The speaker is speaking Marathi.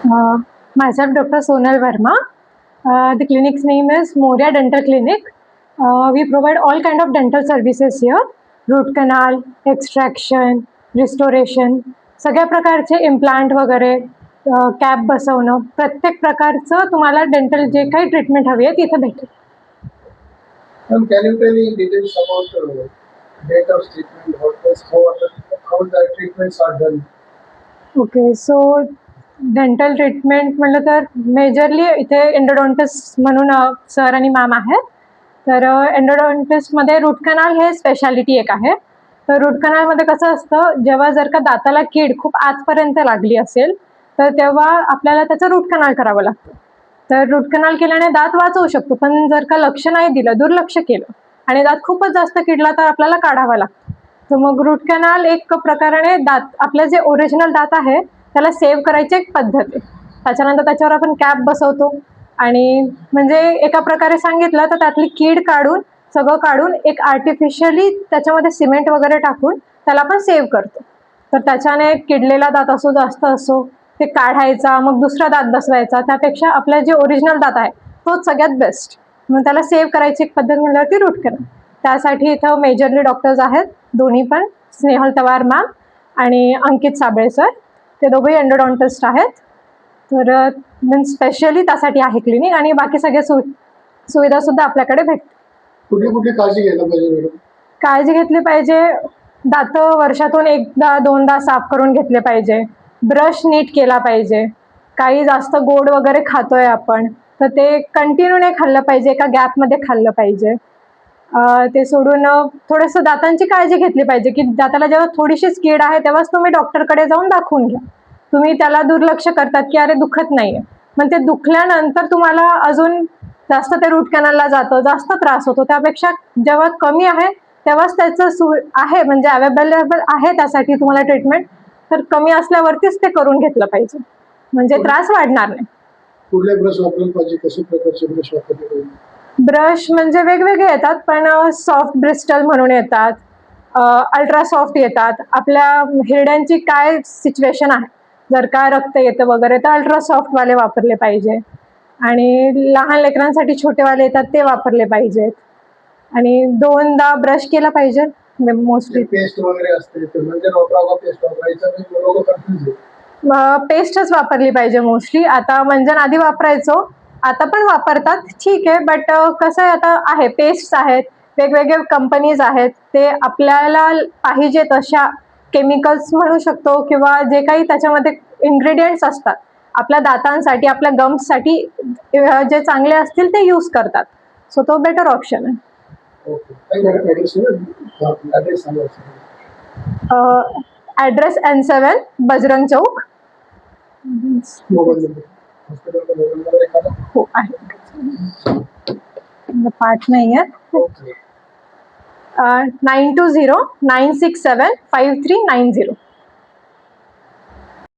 Myself, Dr. Sonal Verma. The clinic's name is Moria Dental Clinic. We provide all kind of dental services here. Root canal, extraction, restoration, सगळ्या प्रकारचे इम्प्लांट वगैरे, कॅप बसवणं, प्रत्येक प्रकारचं तुम्हाला डेंटल जे काही ट्रीटमेंट हवी आहे तिथे भेटेल. Can you tell me details about dental treatment? How the treatments are done? Okay, so dental treatment म्हटलं तर मेजरली इथे एंडोडॉन्टिस्ट म्हणून सर आणि मॅम आहेत. तर एंडोडॉन्टिस्टमध्ये रूट कनाल हे स्पेशालिटी एक आहे. तर रूट कनालमध्ये कसं असतं, जेव्हा जर का दाताला कीड खूप आतपर्यंत लागली असेल तर तेव्हा आपल्याला त्याचं रूट कनाल करावं लागतं. तर रूट कनाल केल्याने दात वाचवू शकतो, पण जर का लक्ष नाही दिलं, दुर्लक्ष केलं आणि दात खूपच जास्त किडला तर आपल्याला काढावा लागतो. तर मग रूट कॅनाल एक प्रकाराने दात, आपलं जे ओरिजिनल दात आहे त्याला सेव्ह करायची एक पद्धत आहे. त्याच्यानंतर त्याच्यावर आपण कॅप बसवतो आणि म्हणजे एका प्रकारे सांगितलं तर त्यातली कीड काढून, सगळं काढून एक आर्टिफिशियली त्याच्यामध्ये सिमेंट वगैरे टाकून त्याला आपण सेव्ह करतो. तर त्याच्याने किडलेला दात असो, जास्त असो, ते काढायचा, मग दुसरा दात बसवायचा, त्यापेक्षा आपलं जे ओरिजिनल दात आहे तोच सगळ्यात बेस्ट. मग त्याला सेव्ह करायची एक पद्धत म्हणल्यावरती रूट कॅनाल. त्यासाठी इथं मेजरली डॉक्टर्स आहेत, दोन्ही पण, स्नेहल तवार मॅम आणि अंकित साबळे सर. ते दोघंही एंडोडॉन्टिस्ट आहेत. तर स्पेशली त्यासाठी आहे क्लिनिक आणि बाकी सगळे सुविधा सुद्धा आपल्याकडे भेटते. कुठली काळजी घ्यायला पाहिजे मॅडम? काळजी घेतली पाहिजे, दात वर्षातून एकदा दोनदा साफ करून घेतले पाहिजे, ब्रश नीट केला पाहिजे. काही जास्त गोड वगैरे खातोय आपण तर ते कंटिन्यू नाही खाल्लं पाहिजे, एका गॅपमध्ये खाल्लं पाहिजे. ते सोडून थोडंसं दातांची काळजी घेतली पाहिजे की दाताला जेव्हा थोडीशीच कीड आहे तेव्हाच तुम्ही डॉक्टरकडे जाऊन दाखवून घ्या. तुम्ही त्याला दुर्लक्ष करतात की अरे दुखत नाहीये, पण ते दुखल्यानंतर तुम्हाला अजून जास्त ते रूट कॅनलला जातं, जास्त त्रास होतो. त्यापेक्षा जेव्हा कमी आहे तेव्हाच त्याचं आहे, म्हणजे अवेलेबल आहे त्यासाठी तुम्हाला ट्रीटमेंट, तर कमी असल्यावरतीच ते करून घेतलं पाहिजे, म्हणजे त्रास वाढणार नाही. कुठले ब्रश वापरले पाहिजे, कशा प्रकारचे ब्रश वापरले पाहिजे? ब्रश म्हणजे वेगवेगळे येतात, पण सॉफ्ट ब्रिस्टल म्हणून येतात, अल्ट्रा सॉफ्ट येतात. आपल्या हिरड्यांची काय सिच्युएशन आहे, जर का रक्त येतं वगैरे तर अल्ट्रा सॉफ्टवाले वापरले पाहिजे. आणि लहान लेकरांसाठी छोटेवाले येतात ते वापरले पाहिजेत. आणि दोनदा ब्रश केला पाहिजे मोस्टली. पेस्ट वगैरे असते तर म्हणजे पेस्ट वापरायचं, लोक कन्फ्युज आहे. पेस्टच वापरली पाहिजे मोस्टली. आता मंजन आधी वापरायचो, आता पण वापरतात, ठीक आहे, बट कसं आहे, आता आहे पेस्ट्स आहेत, वेगवेगळे कंपनीज आहेत, ते आपल्याला पाहिजे तशा केमिकल्स म्हणू शकतो किंवा जे काही त्याच्यामध्ये इन्ग्रेडियंट्स असतात आपल्या दातांसाठी, आपल्या गम्ससाठी जे चांगले असतील ते यूज करतात. सो तो बेटर ऑप्शन आहे. Address N7 Bajrang Chowk. हो आहे, पाठ नाही आहे. 9209675390.